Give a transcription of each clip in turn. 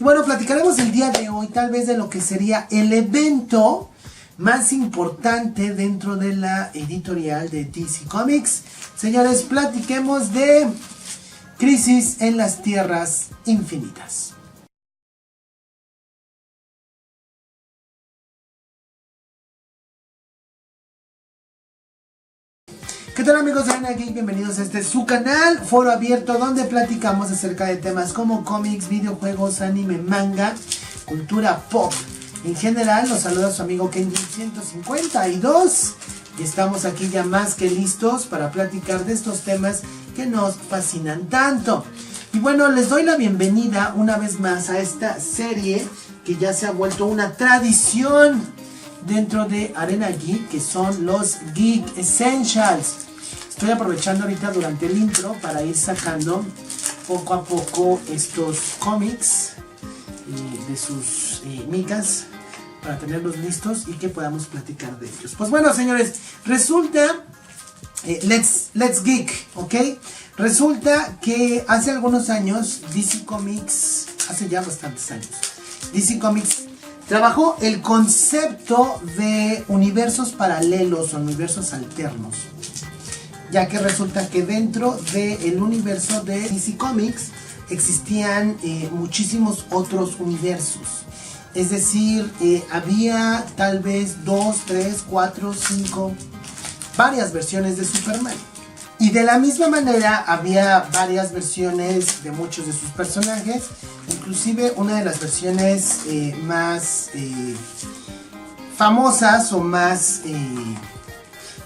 Bueno, platicaremos el día de hoy tal vez de lo que sería el evento más importante dentro de la editorial de DC Comics. Señores, platiquemos de Crisis en las Tierras Infinitas. ¿Qué tal, amigos de Arena Geek? Bienvenidos a su canal, foro abierto donde platicamos acerca de temas como cómics, videojuegos, anime, manga, cultura pop. En general, los saluda su amigo Kenji 152 y estamos aquí ya más que listos para platicar de estos temas que nos fascinan tanto. Y bueno, les doy la bienvenida una vez más a esta serie que ya se ha vuelto una tradición dentro de Arena Geek, que son los Geek Essentials. Estoy aprovechando ahorita durante el intro para ir sacando poco a poco estos cómics de sus micas para tenerlos listos y que podamos platicar de ellos. Pues bueno, señores, resulta let's geek, ¿ok? Resulta que hace algunos años DC Comics, hace ya bastantes años, DC Comics trabajó el concepto de universos paralelos o universos alternos, ya que resulta que dentro del universo de DC Comics existían muchísimos otros universos. Es decir, había tal vez 2, 3, 4, 5, varias versiones de Superman. Y de la misma manera había varias versiones de muchos de sus personajes. Inclusive una de las versiones más famosas o más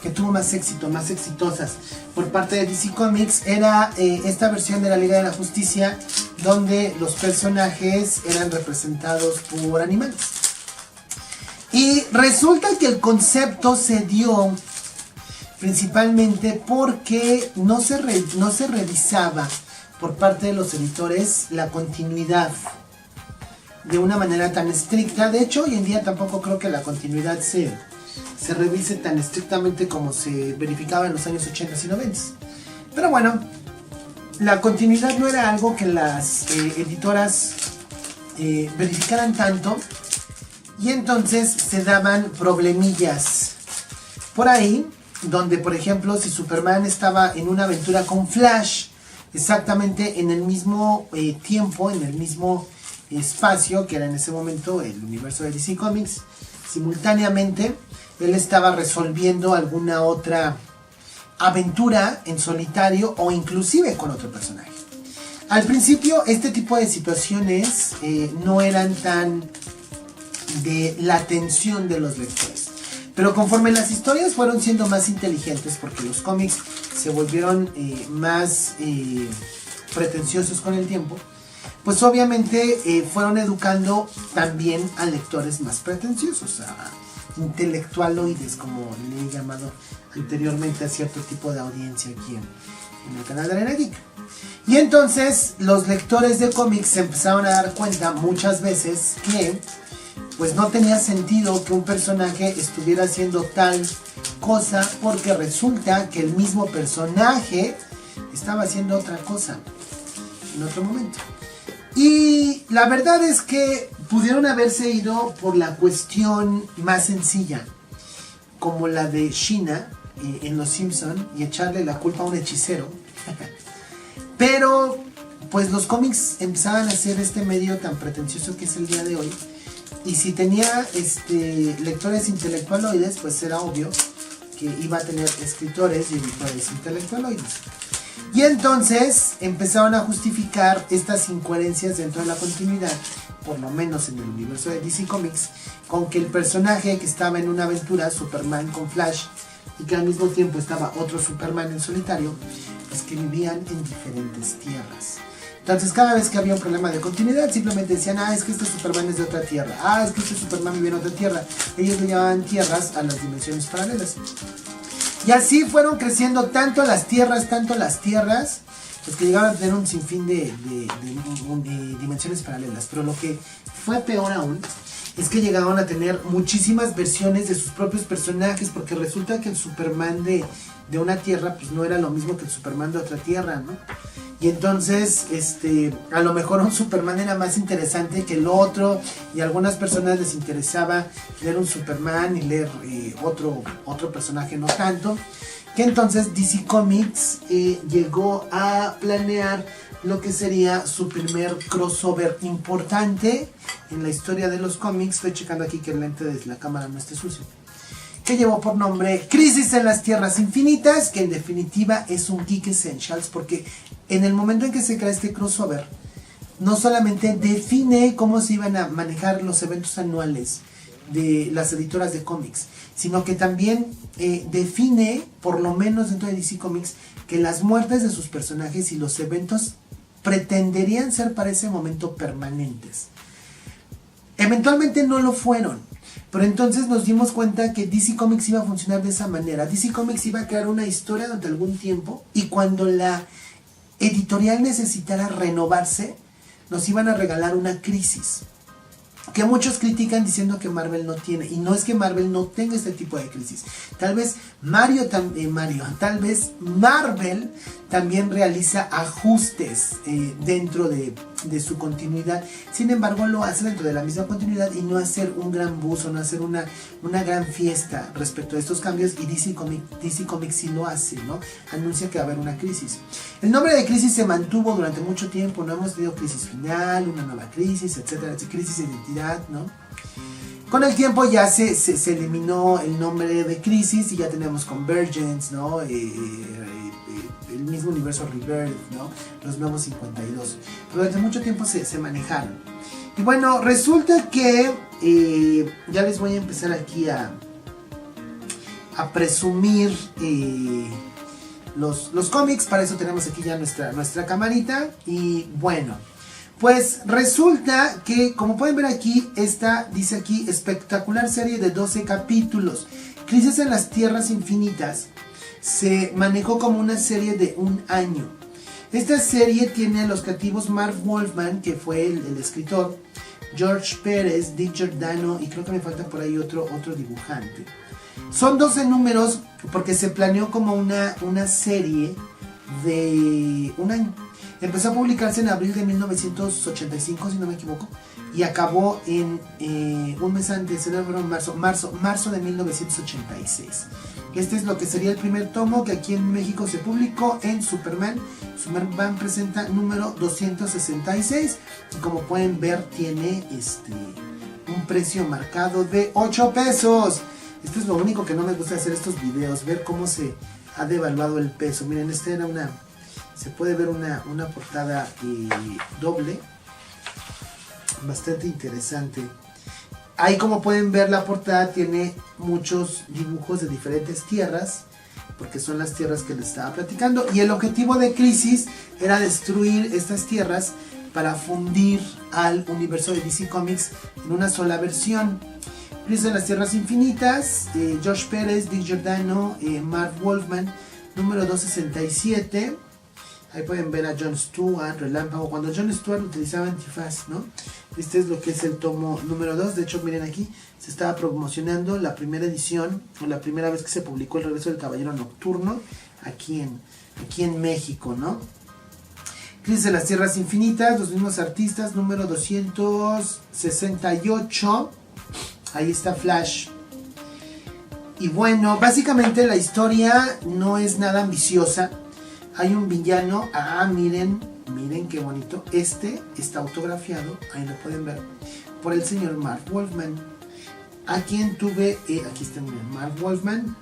que tuvo más éxito, más exitosas por parte de DC Comics era esta versión de la Liga de la Justicia, donde los personajes eran representados por animales. Y resulta que el concepto se dio principalmente porque no se revisaba por parte de los editores la continuidad de una manera tan estricta. De hecho, hoy en día tampoco creo que la continuidad se revise tan estrictamente como se verificaba en los años 80 y 90. Pero bueno, la continuidad no era algo que las editoras verificaran tanto, y entonces se daban problemillas por ahí, donde por ejemplo si Superman estaba en una aventura con Flash, exactamente en el mismo tiempo, en el mismo espacio que era en ese momento el universo de DC Comics, simultáneamente él estaba resolviendo alguna otra aventura en solitario o inclusive con otro personaje. Al principio este tipo de situaciones no eran tan de la atención de los lectores, pero conforme las historias fueron siendo más inteligentes, porque los cómics se volvieron más pretenciosos con el tiempo, pues obviamente fueron educando también a lectores más pretenciosos, a intelectualoides, como le he llamado anteriormente a cierto tipo de audiencia aquí en el canal de Arena Geek. Y entonces los lectores de cómics se empezaron a dar cuenta muchas veces que pues no tenía sentido que un personaje estuviera haciendo tal cosa, porque resulta que el mismo personaje estaba haciendo otra cosa en otro momento. Y la verdad es que pudieron haberse ido por la cuestión más sencilla, como la de Sheena en Los Simpson, y echarle la culpa a un hechicero. Pero pues los cómics empezaban a ser este medio tan pretencioso que es el día de hoy, y si tenía lectores intelectualoides, pues era obvio que iba a tener escritores y editores intelectualoides. Y entonces empezaron a justificar estas incoherencias dentro de la continuidad, por lo menos en el universo de DC Comics, con que el personaje que estaba en una aventura, Superman con Flash, y que al mismo tiempo estaba otro Superman en solitario, pues que vivían en diferentes tierras. Entonces cada vez que había un problema de continuidad, simplemente decían, es que este Superman es de otra tierra, es que este Superman vive en otra tierra. Ellos le llamaban tierras a las dimensiones paralelas. Y así fueron creciendo tanto las tierras, pues que llegaron a tener un sinfín de dimensiones paralelas. Pero lo que fue peor aún es que llegaron a tener muchísimas versiones de sus propios personajes, porque resulta que el Superman de una tierra pues no era lo mismo que el Superman de otra tierra, ¿no? Y entonces, a lo mejor un Superman era más interesante que el otro, y a algunas personas les interesaba leer un Superman y leer otro personaje no tanto. Que entonces DC Comics llegó a planear lo que sería su primer crossover importante en la historia de los cómics. Estoy checando aquí que el lente de la cámara no esté sucio. Que llevó por nombre Crisis en las Tierras Infinitas, que en definitiva es un Geek Essentials, porque en el momento en que se crea este crossover, no solamente define cómo se iban a manejar los eventos anuales de las editoras de cómics, sino que también define, por lo menos dentro de DC Comics, que las muertes de sus personajes y los eventos pretenderían ser para ese momento permanentes. Eventualmente no lo fueron, pero entonces nos dimos cuenta que DC Comics iba a funcionar de esa manera. DC Comics iba a crear una historia durante algún tiempo, y cuando la editorial necesitara renovarse, nos iban a regalar una crisis, que muchos critican diciendo que Marvel no tiene, y no es que Marvel no tenga este tipo de crisis. Tal vez tal vez Marvel también realiza ajustes dentro de su continuidad. Sin embargo, lo hace dentro de la misma continuidad, y no hacer un gran buzz o no hacer una gran fiesta respecto a estos cambios. Y DC Comics sí lo hace, ¿no? Anuncia que va a haber una crisis. El nombre de crisis se mantuvo durante mucho tiempo, no hemos tenido crisis final, una nueva crisis, etcétera, crisis de identidad, ¿no? Con el tiempo ya se eliminó el nombre de crisis, y ya tenemos Convergence, ¿no? El mismo universo Rebirth, ¿no? Los nuevos 52. Pero durante mucho tiempo se manejaron. Y bueno, resulta que ya les voy a empezar aquí a presumir los cómics. Para eso tenemos aquí ya nuestra camarita. Y bueno, pues resulta que, como pueden ver aquí, dice aquí, espectacular serie de 12 capítulos. Crisis en las Tierras Infinitas se manejó como una serie de un año. Esta serie tiene a los creativos Marv Wolfman, que fue el escritor, George Pérez, Dick Giordano, y creo que me falta por ahí otro dibujante. Son 12 números porque se planeó como una serie de un año. Empezó a publicarse en abril de 1985, si no me equivoco, y acabó en un mes antes, en marzo de 1986. Este es lo que sería el primer tomo que aquí en México se publicó en Superman. Superman presenta número 266, y como pueden ver tiene un precio marcado de 8 pesos. Esto es lo único que no me gusta hacer estos videos, ver cómo se ha devaluado el peso. Miren, se puede ver una portada doble, bastante interesante. Ahí, como pueden ver, la portada tiene muchos dibujos de diferentes tierras, porque son las tierras que les estaba platicando, y el objetivo de Crisis era destruir estas tierras para fundir al universo de DC Comics en una sola versión. Crisis en las Tierras Infinitas, Josh Pérez, Dick Giordano, Marv Wolfman, número 267. Ahí pueden ver a Jon Stewart, Relámpago, cuando Jon Stewart utilizaba antifaz, ¿no? Este es lo que es el tomo número 2. De hecho, miren aquí, se estaba promocionando la primera edición, o la primera vez que se publicó El Regreso del Caballero Nocturno, aquí en México, ¿no? Crisis en las Tierras Infinitas, los mismos artistas, número 268. Ahí está Flash. Y bueno, básicamente la historia no es nada ambiciosa. Hay un villano, miren qué bonito. Está autografiado, ahí lo pueden ver, por el señor Marv Wolfman, a quien tuve, aquí está, miren, Marv Wolfman,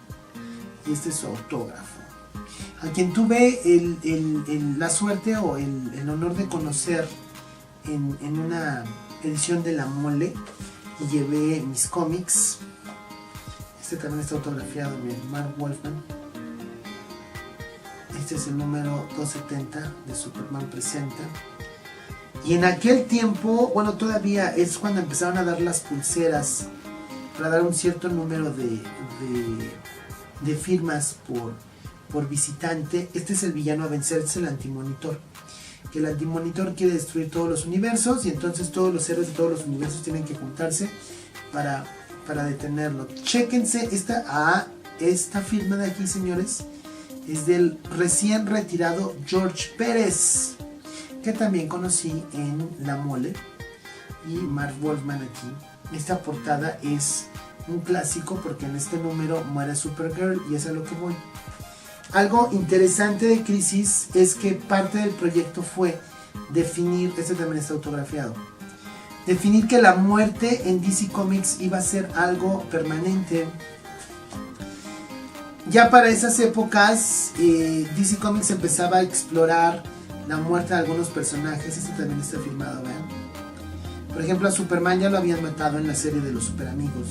este es su autógrafo, a quien tuve la suerte o el honor de conocer en una edición de La Mole, y llevé mis cómics. Este también está autografiado, miren, Marv Wolfman. Este es el número 270 de Superman Presenta. Y en aquel tiempo, bueno, todavía es cuando empezaron a dar las pulseras para dar un cierto número de firmas por visitante. Este es el villano a vencer, es el Antimonitor. Que el Antimonitor quiere destruir todos los universos, y entonces todos los héroes de todos los universos tienen que juntarse para detenerlo. Chéquense esta firma de aquí, señores. es del recién retirado George Pérez, que también conocí en La Mole, y Marv Wolfman aquí. Esta portada es un clásico porque en este número muere Supergirl y es a lo que voy. Algo interesante de Crisis es que parte del proyecto fue definir, este también está autografiado, definir que la muerte en DC Comics iba a ser algo permanente. Ya para esas épocas DC Comics empezaba a explorar la muerte de algunos personajes. Este también está firmado, ¿vean? Por ejemplo, a Superman ya lo habían matado en la serie de los Super Amigos,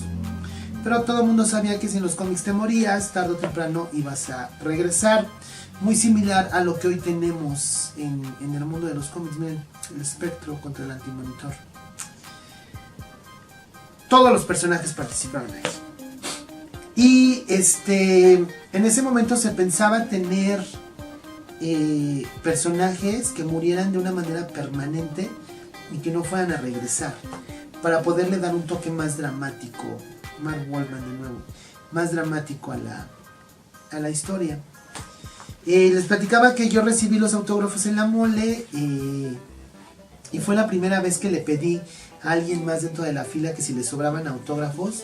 pero todo el mundo sabía que si en los cómics te morías, tarde o temprano ibas a regresar. Muy similar a lo que hoy tenemos en el mundo de los cómics. Miren, el Espectro contra el Antimonitor. Todos los personajes participaron ahí. Y en ese momento se pensaba tener personajes que murieran de una manera permanente y que no fueran a regresar, para poderle dar un toque más dramático. Mark Wolfman de nuevo, más dramático a la historia. Les platicaba que yo recibí los autógrafos en La Mole y fue la primera vez que le pedí a alguien más dentro de la fila que si le sobraban autógrafos,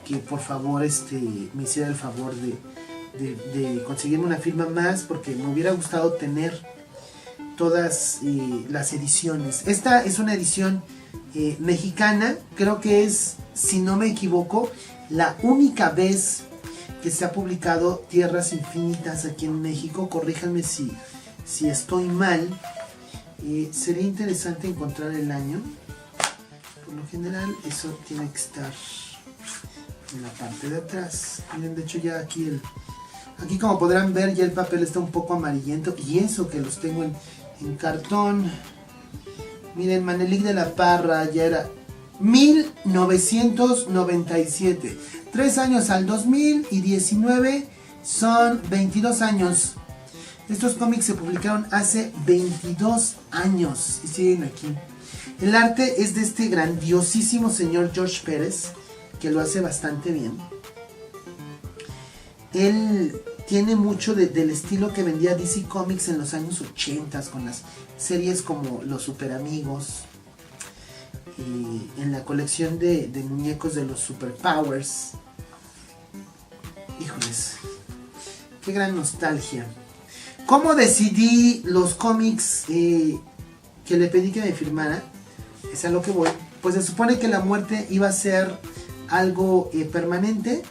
que por favor me hiciera el favor de conseguirme una firma más, porque me hubiera gustado tener todas las ediciones. Esta es una edición mexicana, creo que es, si no me equivoco, la única vez que se ha publicado Tierras Infinitas aquí en México. Corríjanme si estoy mal. Sería interesante encontrar el año. Por lo general eso tiene que estar en la parte de atrás. Miren, de hecho ya aquí como podrán ver, ya el papel está un poco amarillento, y eso que los tengo en cartón. Miren, Manelik de la Parra ya era 1997. 3 años al 2019 son 22 años. Estos cómics se publicaron hace 22 años y siguen aquí. El arte es de este grandiosísimo señor George Pérez, que lo hace bastante bien. Él tiene mucho del estilo que vendía DC Comics en los años 80, con las series como Los Super Amigos, y en la colección de muñecos de los Super Powers. Híjoles, qué gran nostalgia. ¿Cómo decidí los cómics que le pedí que me firmara? Es a lo que voy. Pues se supone que la muerte iba a ser algo permanente.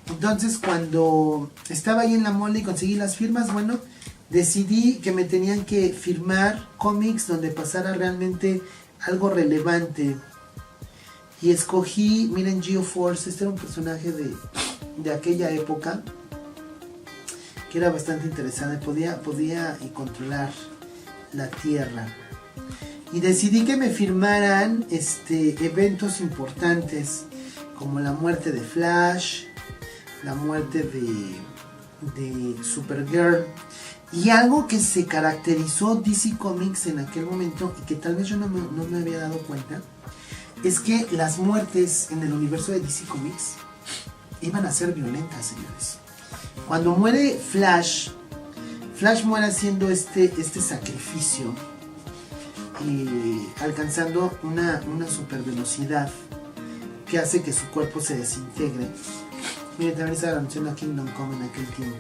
Entonces, cuando estaba ahí en La Mole y conseguí las firmas, bueno, decidí que me tenían que firmar cómics donde pasara realmente algo relevante. Y escogí, miren, Geoforce. Este era un personaje de aquella época que era bastante interesante. Podía controlar la Tierra. Y decidí que me firmaran eventos importantes, como la muerte de Flash, la muerte de Supergirl, y algo que se caracterizó DC Comics en aquel momento y que tal vez yo no me había dado cuenta, es que las muertes en el universo de DC Comics iban a ser violentas, señores. Cuando muere Flash muere haciendo este sacrificio, alcanzando una super velocidad que hace que su cuerpo se desintegre. Miren, también estaba anunciando a Kingdom Come en aquel tiempo.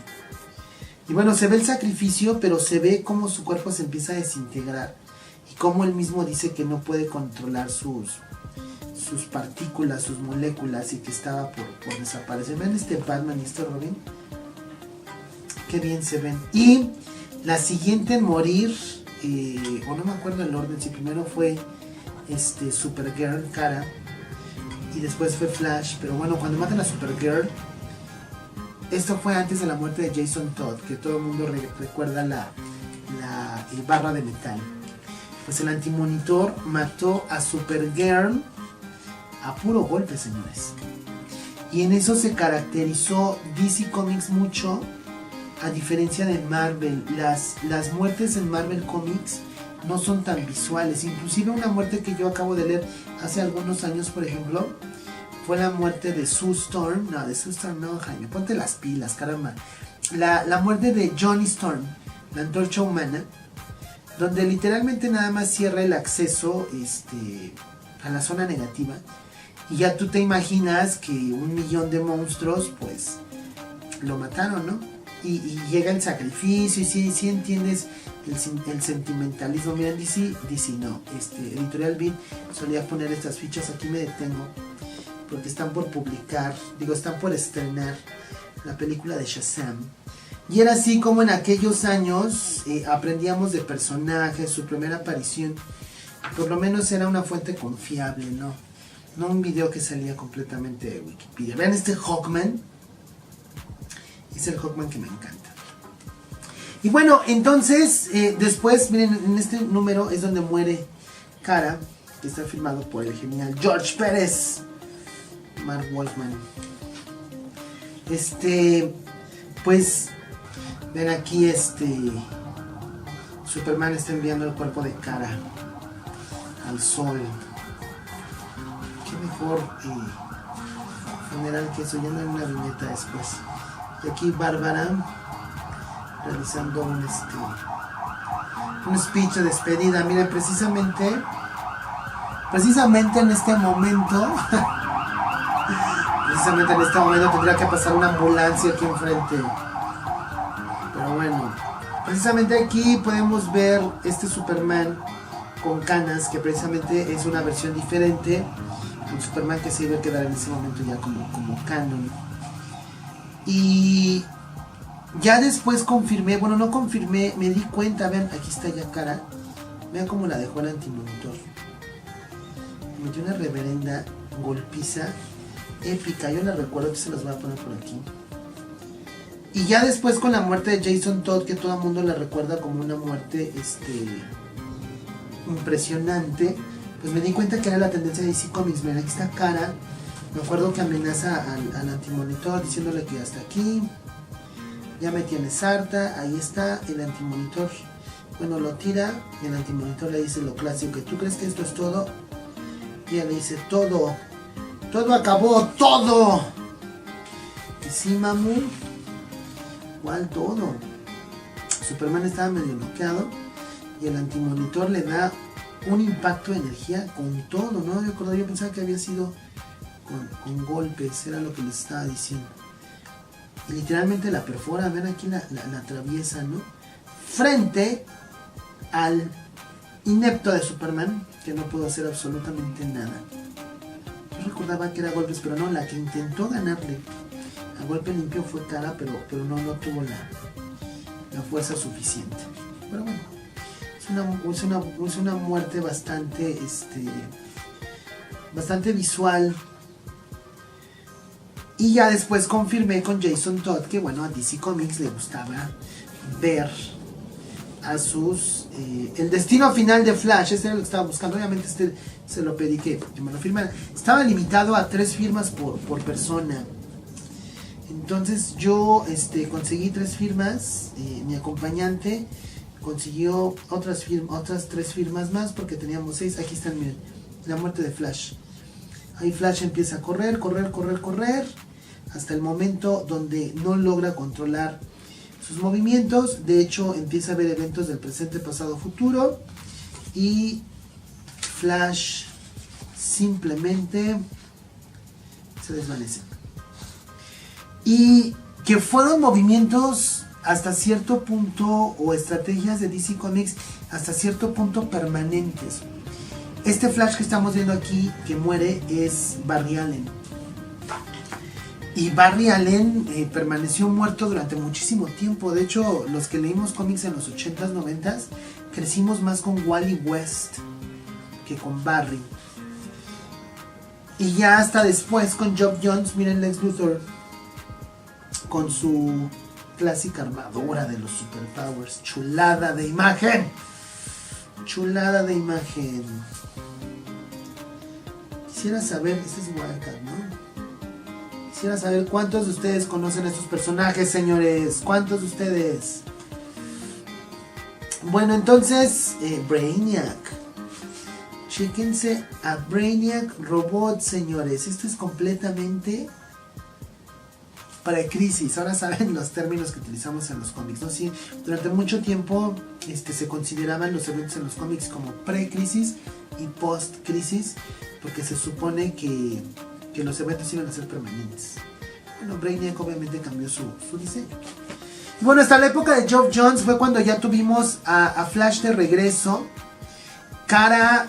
Y bueno, se ve el sacrificio, pero se ve cómo su cuerpo se empieza a desintegrar. Y cómo él mismo dice que no puede controlar sus partículas, sus moléculas, y que estaba por desaparecer. Ven este Batman y este Robin. Qué bien se ven. Y la siguiente en morir, o no me acuerdo el orden, si primero fue Supergirl, Kara, y después fue Flash. Pero bueno, cuando matan a Supergirl, esto fue antes de la muerte de Jason Todd, que todo el mundo recuerda la barra de metal. Pues el Antimonitor mató a Supergirl a puro golpe, señores. Y en eso se caracterizó DC Comics mucho, a diferencia de Marvel. Las muertes en Marvel Comics no son tan visuales. Inclusive una muerte que yo acabo de leer hace algunos años, por ejemplo, fue la muerte de Sue Storm. No, de Sue Storm no, Jaime, ponte las pilas, caramba. la muerte de Johnny Storm, la antorcha humana, donde literalmente nada más cierra el acceso a la zona negativa. Y ya tú te imaginas que 1,000,000 de monstruos, pues, lo mataron, ¿no? Y llega el sacrificio, y sí entiendes el sentimentalismo. Mira, DC no. Editorial Beat solía poner estas fichas, aquí me detengo, porque están por publicar, están por estrenar la película de Shazam. Y era así como en aquellos años aprendíamos de personajes, su primera aparición. Por lo menos era una fuente confiable, ¿no? No un video que salía completamente de Wikipedia. Vean este Hawkman. Es el Hawkman que me encanta. Y bueno, entonces, después, miren, en este número es donde muere Kara, que está firmado por el genial George Pérez. Mark Wolfman. Pues, ven aquí, Superman está enviando el cuerpo de Kara al sol. Qué mejor funeral que eso, ya no hay una viñeta después. Y aquí Bárbara realizando un speech de despedida. Miren, precisamente en este momento tendría que pasar una ambulancia aquí enfrente. Pero bueno, precisamente aquí podemos ver este Superman con canas, que precisamente es una versión diferente. Un Superman que se iba a quedar en ese momento ya como canon. Y ya después me di cuenta, vean, aquí está ya Kara. Vean cómo la dejó el antimonitor. Me dio una reverenda golpiza épica, yo la recuerdo, que se las voy a poner por aquí. Y ya después con la muerte de Jason Todd, que todo el mundo la recuerda como una muerte impresionante, pues me di cuenta que era la tendencia de DC Comics. Miren, aquí está Kara. Me acuerdo que amenaza al antimonitor diciéndole que hasta aquí, ya me tienes harta. Ahí está el antimonitor. Bueno, lo tira y el antimonitor le dice lo clásico, que tú crees que esto es todo. Y ella le dice, todo acabó, todo. Y sí, mamu, ¿cuál todo? Superman estaba medio bloqueado y el antimonitor le da un impacto de energía con todo, ¿no? Yo pensaba que había sido con golpes, era lo que les estaba diciendo. Y literalmente la perfora, ven aquí la atraviesa, ¿no? Frente al inepto de Superman, que no pudo hacer absolutamente nada. Yo recordaba que era golpes, pero no, la que intentó ganarle a golpe limpio fue Kara, pero no tuvo la fuerza suficiente. Pero bueno, es una muerte bastante visual. Y ya después confirmé con Jason Todd que, bueno, a DC Comics le gustaba ver a el destino final de Flash. Este era lo que estaba buscando. Obviamente se lo pedí que me lo firmara. Estaba limitado a 3 firmas por persona. Entonces yo conseguí 3 firmas. Mi acompañante consiguió otras 3 firmas más, porque teníamos 6. Aquí están, miren, la muerte de Flash. Ahí Flash empieza a correr hasta el momento donde no logra controlar sus movimientos. De hecho, empieza a ver eventos del presente, pasado, futuro, y Flash simplemente se desvanece. Y que fueron movimientos hasta cierto punto, o estrategias de DC Comics hasta cierto punto permanentes. Este Flash que estamos viendo aquí, que muere, es Barry Allen. Y Barry Allen permaneció muerto durante muchísimo tiempo. De hecho, los que leímos cómics en los 80s, 90s, crecimos más con Wally West que con Barry. Y ya hasta después con Geoff Johns, miren Lex Luthor con su clásica armadura de los superpowers. Chulada de imagen. Chulada de imagen. Quisiera saber, este es Wildcat, ¿no? Quisiera saber cuántos de ustedes conocen a estos personajes, señores. ¿Cuántos de ustedes? Bueno, entonces, Brainiac. Chéquense a Brainiac Robot, señores. Esto es completamente Pre-crisis, ahora saben los términos que utilizamos en los cómics, ¿no? Sí, durante mucho tiempo se consideraban los eventos en los cómics como pre-crisis y post-crisis, porque se supone que los eventos iban a ser permanentes. Bueno, Brainiac obviamente cambió su diseño. Y bueno, hasta la época de Geoff Johns fue cuando ya tuvimos a Flash de regreso. Kara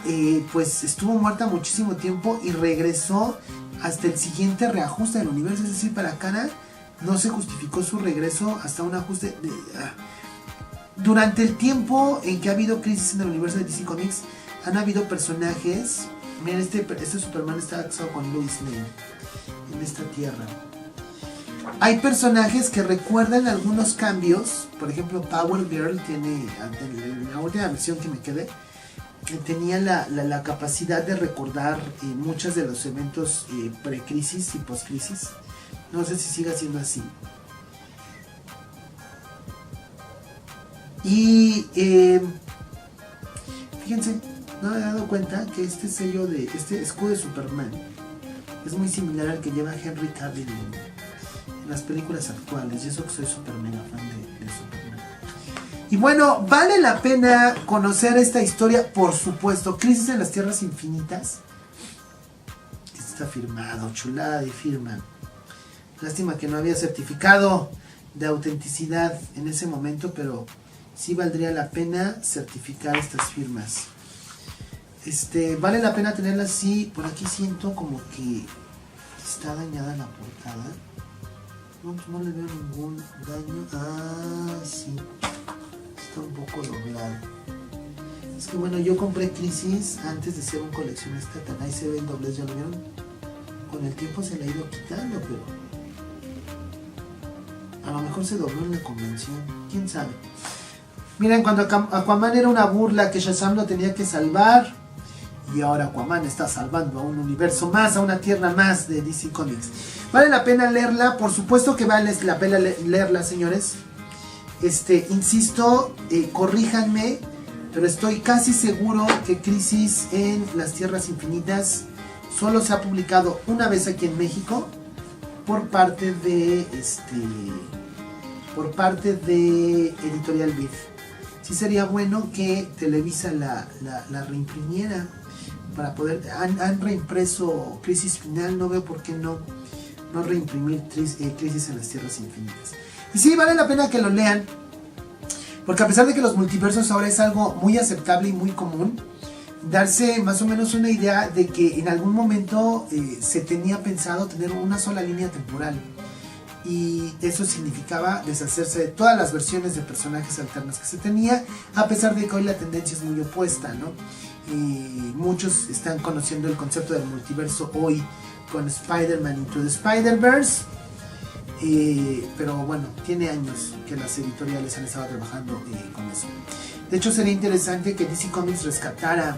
pues estuvo muerta muchísimo tiempo y regresó hasta el siguiente reajuste del universo. Es decir, para Kara no se justificó su regreso hasta un ajuste durante el tiempo en que ha habido crisis en el universo de DC Comics. Han habido personajes. Miren, este Superman está casado con Lois Lane en esta tierra. Hay personajes que recuerdan algunos cambios. Por ejemplo, Power Girl tiene, en la última versión que me quedé, tenía la capacidad de recordar muchos de los eventos pre-crisis y post-crisis. No sé si siga siendo así. Y fíjense, no me he dado cuenta que este sello de este escudo de Superman es muy similar al que lleva Henry Cavill en las películas actuales. Y eso que soy super mega fan de Superman. Y bueno, vale la pena conocer esta historia, por supuesto. Crisis en las Tierras Infinitas. Está firmado, chulada de firma. Lástima que no había certificado de autenticidad en ese momento, pero sí valdría la pena certificar estas firmas. Vale la pena tenerlas así. Por aquí siento como que está dañada la portada. No le veo ningún daño. Ah, sí. Está un poco doblado. Es que bueno, yo compré Crisis antes de ser un coleccionista. Ahí se ven dobles, ¿ya lo vieron? Con el tiempo se le ha ido quitando, pero a lo mejor se dobló en la convención. ¿Quién sabe? Miren, cuando Aquaman era una burla que Shazam lo tenía que salvar, y ahora Aquaman está salvando a un universo más, a una tierra más de DC Comics. Vale la pena leerla, por supuesto que vale la pena leerla, señores. Insisto, corríjanme, pero estoy casi seguro que Crisis en las Tierras Infinitas solo se ha publicado una vez aquí en México por parte de Editorial Beef. Sí sería bueno que Televisa la reimprimiera para poder. Han reimpreso Crisis Final, no veo por qué no reimprimir Crisis en las Tierras Infinitas. Y sí, vale la pena que lo lean, porque a pesar de que los multiversos ahora es algo muy aceptable y muy común, darse más o menos una idea de que en algún momento se tenía pensado tener una sola línea temporal, y eso significaba deshacerse de todas las versiones de personajes alternos que se tenía, a pesar de que hoy la tendencia es muy opuesta, ¿no? Muchos están conociendo el concepto del multiverso hoy con Spider-Man Into the Spider-Verse, pero bueno, tiene años que las editoriales han estado trabajando con eso. De hecho, sería interesante que DC Comics rescatara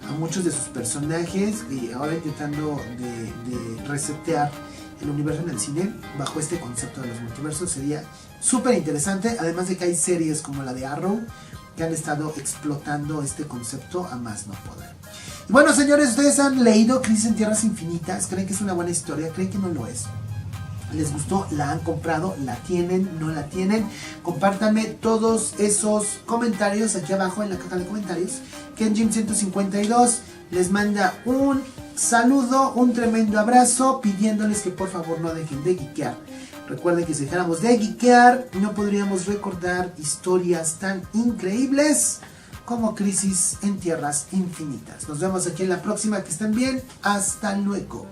a muchos de sus personajes, y ahora intentando de resetear el universo en el cine bajo este concepto de los multiversos. Sería súper interesante, además de que hay series como la de Arrow que han estado explotando este concepto a más no poder. Y bueno, señores, ¿ustedes han leído Crisis en Tierras Infinitas? ¿Creen que es una buena historia? ¿Creen que no lo es? ¿Les gustó? ¿La han comprado? ¿La tienen? ¿No la tienen? Compártanme todos esos comentarios aquí abajo en la caja de comentarios. KenJim152 les manda un saludo, un tremendo abrazo, pidiéndoles que por favor no dejen de geekear. Recuerden que si dejáramos de geekear, no podríamos recordar historias tan increíbles como Crisis en Tierras Infinitas. Nos vemos aquí en la próxima, que estén bien. Hasta luego.